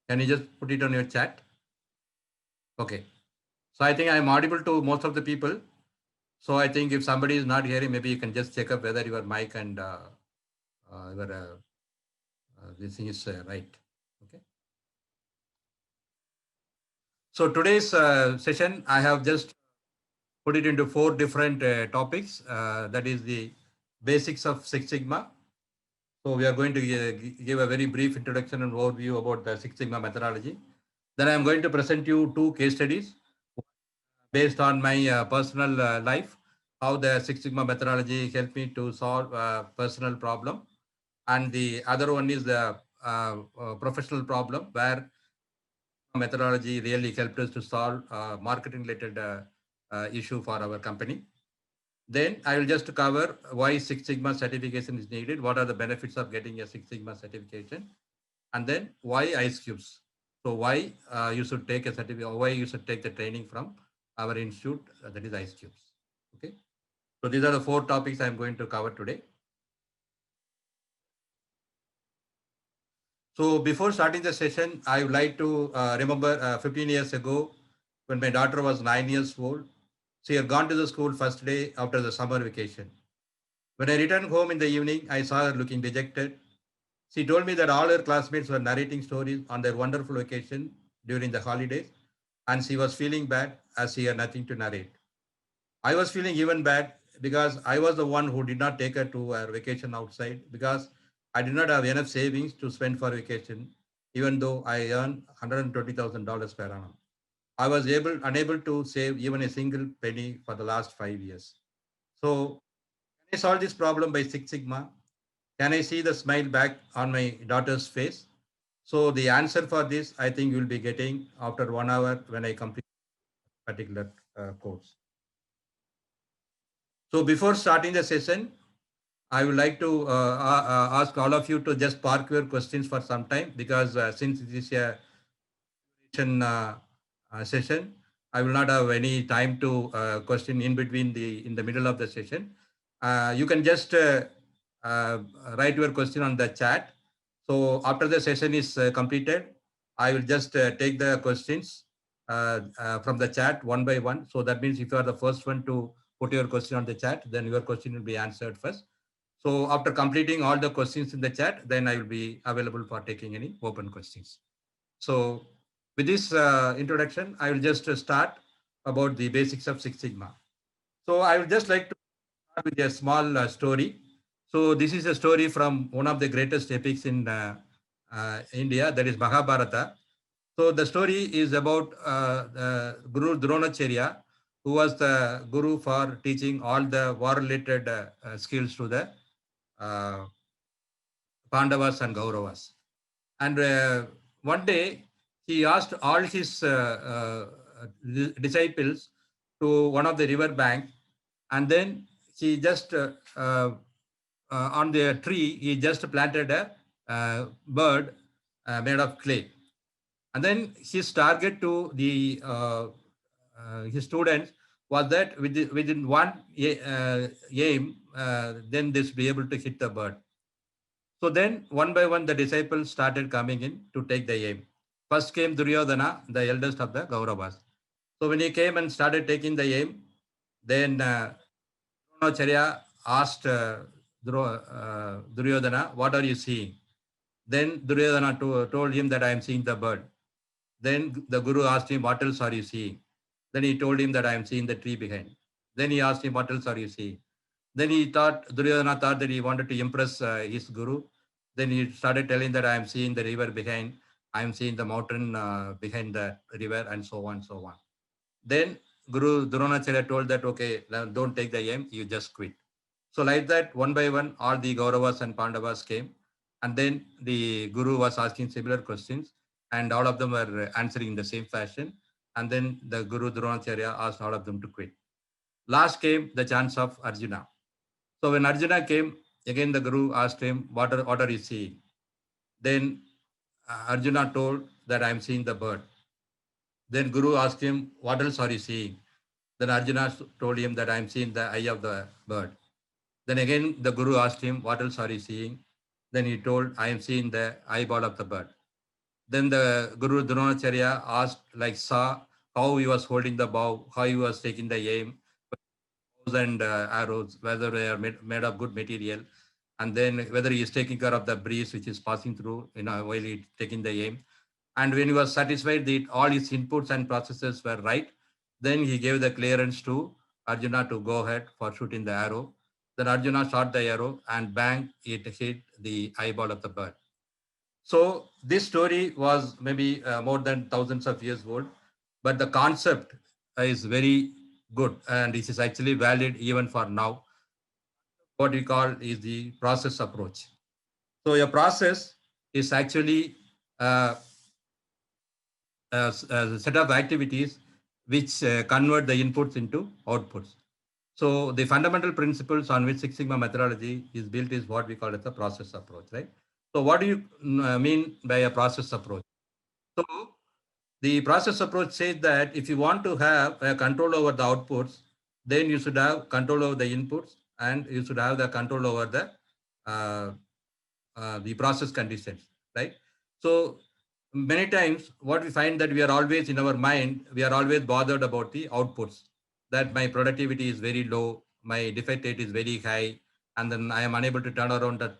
Can you just put it on your chat? Okay. So I think I'm audible to most of the people. So I think if somebody is not hearing, maybe you can just check up whether your mic and your this thing is right. Okay. So today's session, I have just put it into 4 different topics. That is the basics of Six Sigma. So we are going to give a very brief introduction and overview about the Six Sigma methodology. Then I'm going to present you 2 case studies based on my personal life, how the Six Sigma methodology helped me to solve a personal problem. And the other one is the professional problem where methodology really helped us to solve marketing related issue for our company. Then I will just cover why Six Sigma certification is needed, what are the benefits of getting a Six Sigma certification, and then why ice cubes. So why you should take a certificate, why you should take the training from our institute, that is ice cubes. Okay. So these are the 4 topics I'm going to cover today. So before starting the session, I would like to remember 15 years ago when my daughter was 9 years old. She had gone to the school first day after the summer vacation. When I returned home in the evening, I saw her looking dejected. She told me that all her classmates were narrating stories on their wonderful vacation during the holidays, and she was feeling bad as she had nothing to narrate. I was feeling even bad because I was the one who did not take her to her vacation outside because I did not have enough savings to spend for vacation, even though I earned $120,000 per annum. I was unable to save even a single penny for the last 5 years. So, can I solve this problem by Six Sigma? Can I see the smile back on my daughter's face? So, the answer for this, I think you'll be getting after 1 hour when I complete a particular course. So, before starting the session, I would like to ask all of you to just park your questions for some time because since it is a session, I will not have any time to question in between in the middle of the session. You can just uh, write your question on the chat. So after the session is completed, I will just take the questions from the chat one by one. So that means if you are the first one to put your question on the chat, then your question will be answered first. So after completing all the questions in the chat, then I will be available for taking any open questions. So with this introduction, I will just start about the basics of Six Sigma. So I would just like to start with a small story. So this is a story from one of the greatest epics in India, that is Mahabharata. So the story is about Guru Dronacharya, who was the guru for teaching all the war-related skills to the uh, Pandavas and Kauravas. And one day he asked all his disciples to one of the river bank, and then he just on the tree he just planted a bird made of clay, and then his target to the his students was that within one aim, then this be able to hit the bird. So then, one by one, the disciples started coming in to take the aim. First came Duryodhana, the eldest of the Kauravas. So when he came and started taking the aim, then Dronacharya asked Duryodhana, "What are you seeing?" Then Duryodhana told him that I am seeing the bird. Then the Guru asked him, "What else are you seeing?" Then he told him that I am seeing the tree behind. Then he asked him, "What else are you seeing?" Then Duryodhana thought that he wanted to impress his Guru. Then he started telling that I am seeing the river behind, I am seeing the mountain behind the river, and so on, so on. Then Guru Dronacharya told that, okay, now don't take the aim, you just quit. So like that, one by one, all the Kauravas and Pandavas came. And then the Guru was asking similar questions, and all of them were answering in the same fashion. And then the Guru Dronacharya asked all of them to quit. Last came the chance of Arjuna. So when Arjuna came, again the Guru asked him, what are you seeing? Then Arjuna told that I am seeing the bird. Then Guru asked him, what else are you seeing? Then Arjuna told him that I am seeing the eye of the bird. Then again the Guru asked him, what else are you seeing? Then he told, I am seeing the eyeball of the bird. Then the Guru Dronacharya asked, like, saw how he was holding the bow, how he was taking the aim, bows and arrows, whether they are made of good material, and then whether he is taking care of the breeze which is passing through, while he taking the aim. And when he was satisfied that all his inputs and processes were right, then he gave the clearance to Arjuna to go ahead for shooting the arrow. Then Arjuna shot the arrow and bang, it hit the eyeball of the bird. So this story was maybe more than thousands of years old, but the concept is very good and this is actually valid even for now. What we call is the process approach. So a process is actually uh, a set of activities which convert the inputs into outputs. So the fundamental principles on which Six Sigma methodology is built is what we call as the process approach, right? So what do you mean by a process approach? So the process approach says that if you want to have a control over the outputs, then you should have control over the inputs and you should have the control over uh, the process conditions, right? So many times what we find that we are always in our mind, we are always bothered about the outputs, that my productivity is very low, my defect rate is very high, and then I am unable to turn around at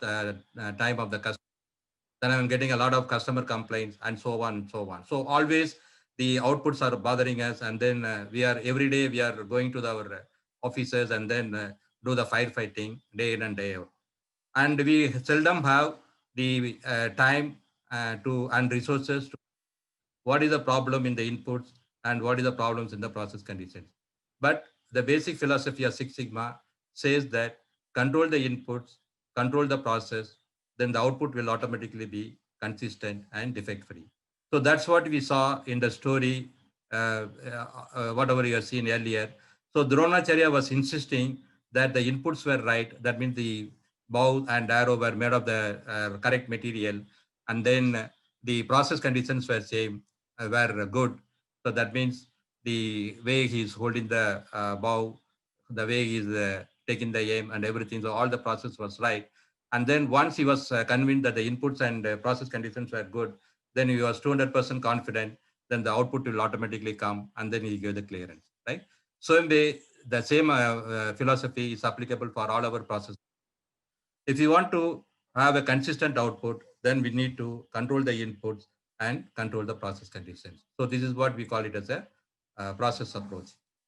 time of the customer. Then I'm getting a lot of customer complaints and so on and so on. So always the outputs are bothering us, and then we are every day we are going to our offices and then do the firefighting day in and day out, and we seldom have the time to and resources to what is the problem in the inputs and what is the problems in the process conditions. But the basic philosophy of Six Sigma says that control the inputs, control the process, then the output will automatically be consistent and defect free. So that's what we saw in the story, whatever you have seen earlier. So Dronacharya was insisting that the inputs were right. That means the bow and arrow were made of the correct material, and then the process conditions were same, were good. So that means the way he's holding the bow, the way he's taking the aim, and everything. So all the process was right. And then once he was convinced that the inputs and process conditions were good, then he was 200% confident, then the output will automatically come, and then he gave the clearance, right? So in the same philosophy is applicable for all our processes. If you want to have a consistent output, then we need to control the inputs and control the process conditions. So this is what we call it as a process approach.